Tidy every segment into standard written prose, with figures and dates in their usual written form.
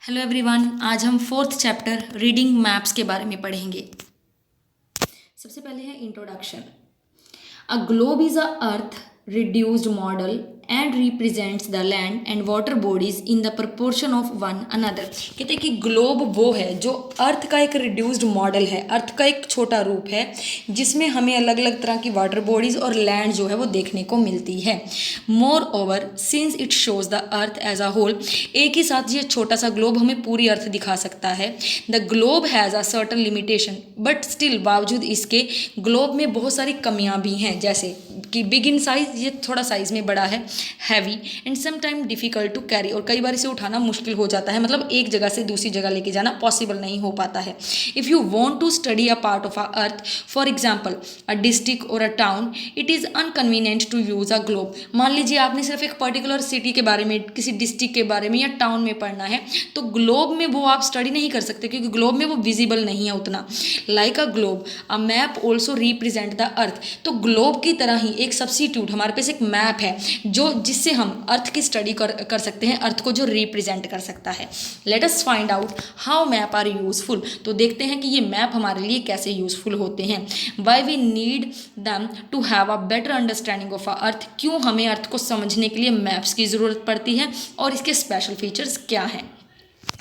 Hello everyone, आज हम fourth chapter reading maps के बारे में पढ़ेंगे। सबसे पहले है introduction. A globe is a earth reduced model and represents the land and water bodies in the proportion of one another। कहते हैं कि ग्लोब वो है जो अर्थ का एक रिड्यूस्ड मॉडल है, अर्थ का एक छोटा रूप है जिसमें हमें अलग अलग तरह की वाटर बॉडीज और लैंड जो है वो देखने को मिलती है। Moreover since it shows the earth as a whole, एक ही साथ ये छोटा सा ग्लोब हमें पूरी अर्थ दिखा सकता है। The globe has a certain limitation but still, बावजूद इसके ग्लोब में बहुत सारी कमियां भी हैं, जैसे कि बिग इन साइज, ये थोड़ा साइज में बड़ा है, heavy and some time difficult to carry, और कई बार इसे उठाना मुश्किल हो जाता है, मतलब एक जगह से दूसरी जगह लेके जाना पॉसिबल नहीं हो पाता है। If you want to study a part of a earth, for example a district और a town, it is inconvenient to use a globe. मान लीजिए आपने सिर्फ एक पर्टिकुलर सिटी के बारे में, किसी डिस्ट्रिक्ट के बारे में या टाउन में पढ़ना है, तो ग्लोब में वो आप स्टडी नहीं कर सकते क्योंकि ग्लोब में वो विजिबल नहीं है उतना। Like a globe a map also represent the earth, तो ग्लोब की तरह ही एक सब्स्टिट्यूट हमारे पास एक मैप है जो जिससे हम अर्थ की स्टडी कर सकते हैं, अर्थ को जो रिप्रेजेंट कर सकता है। Let us find out how map are useful, तो देखते हैं कि ये मैप हमारे लिए कैसे यूजफुल होते हैं। Why we need them to have a better understanding of a earth, क्यों हमें अर्थ को समझने के लिए मैप्स की ज़रूरत पड़ती है और इसके स्पेशल फीचर्स क्या हैं।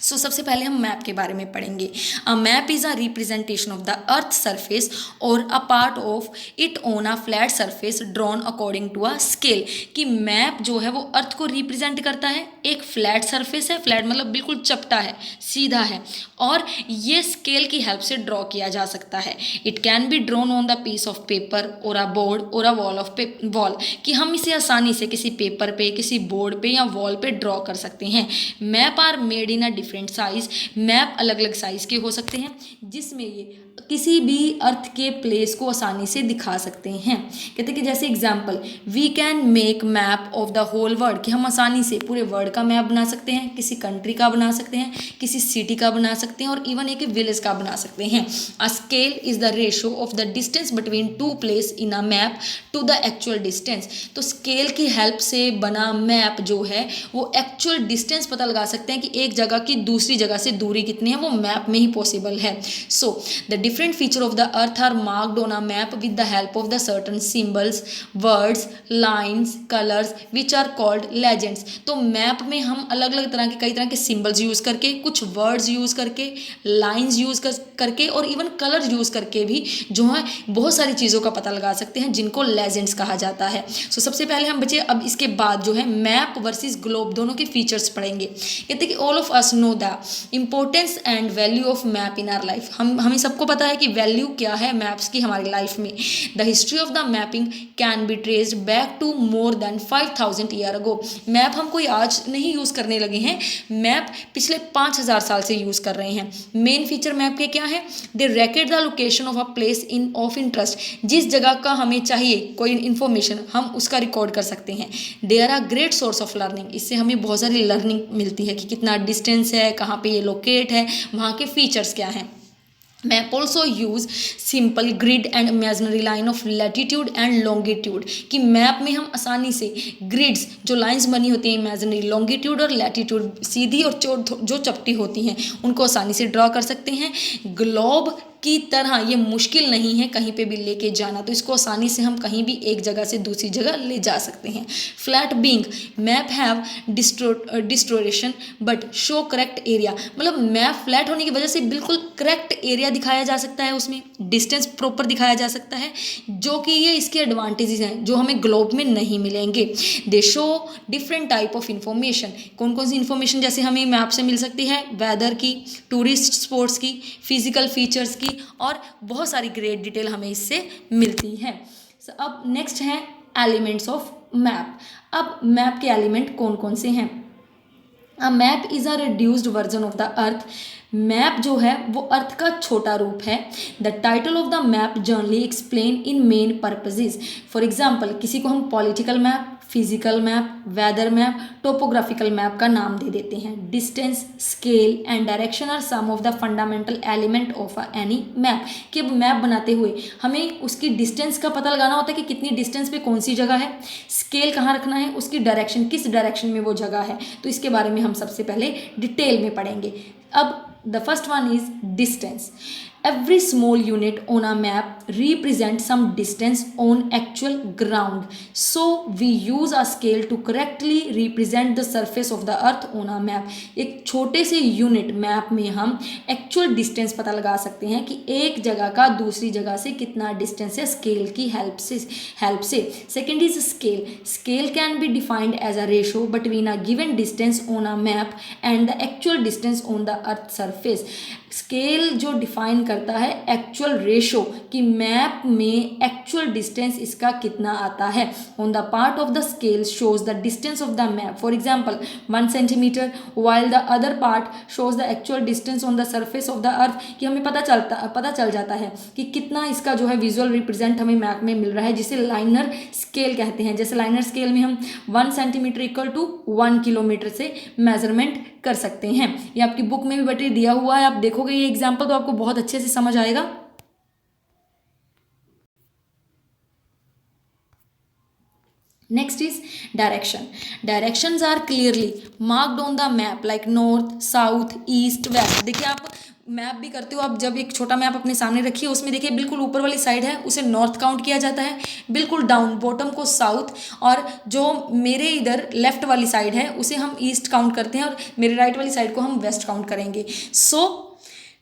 सबसे पहले हम मैप के बारे में पढ़ेंगे। A map is a representation of the earth surface और a part of it on a flat surface drawn according to a scale. कि मैप जो है वो अर्थ को रिप्रेजेंट करता है, एक फ्लैट सरफेस है, फ्लैट मतलब बिल्कुल चपटा है, सीधा है, और ये स्केल की हेल्प से ड्रॉ किया जा सकता है। It can be drawn on the piece of paper और अ बोर्ड और अ वॉल ऑफ वॉल, कि हम इसे आसानी से किसी पेपर पे, किसी बोर्ड पे या वॉल पे ड्रॉ कर सकते हैं। Map are made in a different size, map अलग अलग साइज के हो सकते हैं जिसमें ये किसी भी अर्थ के प्लेस को आसानी से दिखा सकते हैं। कहते हैं कि जैसे example, we can make map of the whole world, कि हम आसानी से पूरे वर्ल्ड का मैप बना सकते हैं, किसी कंट्री का बना सकते हैं, किसी सिटी का बना सकते हैं, और इवन एक विलेज का बना सकते हैं। A scale is the ratio of the distance between two place in a map to the actual distance, तो स्केल की हेल्प से बना मैप जो है वो एक्चुअल डिस्टेंस पता लगा सकते हैं कि एक जगह की दूसरी जगह से दूरी कितनी है, वो मैप में ही पॉसिबल है। So the different feature of the earth are marked on a map with the help of the certain symbols, words, lines, colours which are called legends. तो मैप में हम अलग अलग तरह के, कई तरह के सिंबल्स यूज़ करके, कुछ वर्ड्स यूज़ करके, लाइन्स यूज़ करके और इवन कलर्स यूज़ करके भी जो है बहुत सारी चीज़ों का पता लगा सकते हैं जिनको लेजेंड्स कहा जाता है। सबसे पहले हम बच्चे अब इसके बाद जो है मैप वर्सेस ग्लोब दोनों के फीचर्स पढ़ेंगे। कहते हैं कि all of us know the importance and value of map in our life, हमें सबको पता है कि वैल्यू क्या है मैप्स की हमारी लाइफ में। The history of the mapping can be traced back to more than 5000 year ago, map हम कोई आज नहीं यूज़ करने लगे हैं, मैप पिछले 5000 साल से यूज़ कर रहे हैं। मेन फीचर मैप के क्या है, they record the location of a place in of interest, जिस जगह का हमें चाहिए कोई इन्फॉर्मेशन हम उसका रिकॉर्ड कर सकते हैं। They are a great source of learning, इससे हमें बहुत सारी लर्निंग मिलती है कि कितना डिस्टेंस है, कहाँ पे ये लोकेट है, वहाँ के फीचर्स क्या हैं। Map also use simple grid and imaginary line of latitude and longitude, कि मैप में हम आसानी से ग्रिड्स, जो लाइंस बनी होती हैं इमेजिनरी, लॉन्गिट्यूड और लैटिट्यूड, सीधी और जो चपटी होती हैं, उनको आसानी से ड्रॉ कर सकते हैं। ग्लोब की तरह ये मुश्किल नहीं है कहीं पे भी लेके जाना, तो इसको आसानी से हम कहीं भी एक जगह से दूसरी जगह ले जा सकते हैं। Flat being map have distortion but show correct area, मतलब मैप फ्लैट होने की वजह से बिल्कुल करेक्ट एरिया दिखाया जा सकता है, उसमें डिस्टेंस प्रॉपर दिखाया जा सकता है, जो कि ये इसके एडवांटेजेस हैं जो हमें ग्लोब में नहीं मिलेंगे। दे show different type of information, कौन कौन सी इंफॉर्मेशन जैसे हमें मैप से मिल सकती है, वेदर की, टूरिस्ट स्पॉट्स की, फिजिकल फीचर्स की, और बहुत सारी ग्रेट डिटेल हमें इससे मिलती है। अब नेक्स्ट है एलिमेंट्स ऑफ मैप। अब मैप के एलिमेंट कौन कौन से हैं। A map is a reduced version of the earth, map जो है वो अर्थ का छोटा रूप है। The title of the map generally explain in main purposes, for example किसी को हम political map, physical map, weather map, topographical map का नाम दे देते हैं। Distance, scale and direction are some of the fundamental element of any map. कि map बनाते हुए हमें उसकी डिस्टेंस का पता लगाना होता है कि कितनी डिस्टेंस पे कौन सी जगह है, स्केल कहाँ रखना है, उसकी डायरेक्शन किस डायरेक्शन में वो जगह है। तो इसके बारे में हम सबसे पहले डिटेल में पढ़ेंगे। अब the first one is distance. Every small unit on a map represents some distance on actual ground. So we use a scale to correctly represent the surface of the earth on a map. एक छोटे से unit map में हम actual distance पता लगा सकते हैं कि एक जगह का दूसरी जगह से कितना डिस्टेंस है स्केल की हेल्प से। Second is scale. Scale can be defined as a ratio between a given distance on a map and the actual distance on the earth surface. Scale जो डिफाइन करता है एक्चुअल रेशो कि map में actual distance इसका कितना आता है. On the part of the scale shows the distance of the map. For example 1 centimetre while the other part shows the actual distance on the surface of the earth. कि हमें पता चल जाता है कि कितना इसका जो है विजुअल रिप्रेजेंट हमें मैप में मिल रहा है, जिसे लाइनर स्केल कहते हैं. जैसे लाइनर स्केल में हम 1 सेंटीमीटर इक्वल टू 1 किलोमीटर से मेजरमेंट कर सकते हैं. ये आपकी बुक में भी बेटे दिया हुआ है, आप देखोगे ये एग्जाम्पल तो आपको बहुत अच्छे से समझ आएगा. Next is direction. Directions are clearly marked on the map like north, south, east, west. देखिए आप मैप भी करते हो, आप जब एक छोटा मैप अपने सामने रखिए उसमें देखिए बिल्कुल ऊपर वाली साइड है उसे नॉर्थ काउंट किया जाता है, बिल्कुल डाउन बॉटम को साउथ, और जो मेरे इधर लेफ्ट वाली साइड है उसे हम ईस्ट काउंट करते हैं और मेरे राइट वाली साइड को हम वेस्ट काउंट करेंगे. सो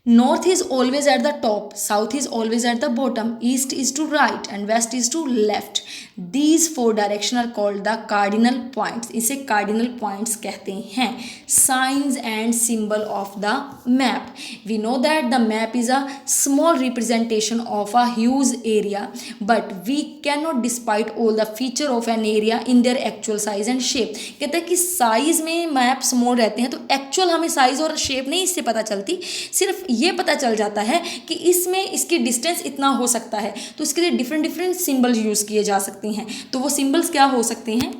north is always at the top, south is always at the bottom, east is to right and west is to left. These 4 direction are called the cardinal points. इसे cardinal points कहते हैं. Signs and symbol of the map. We know that the map is a small representation of a huge area, but we cannot despite all the feature of an area in their actual size and shape. कहते हैं कि size में map small रहते हैं तो actual हमें size और shape नहीं इससे पता चलती, सिर्फ ये पता चल जाता है कि इसमें इसकी डिस्टेंस इतना हो सकता है. तो इसके लिए डिफरेंट सिंबल यूज़ किए जा सकते हैं. तो वो सिंबल्स क्या हो सकते हैं?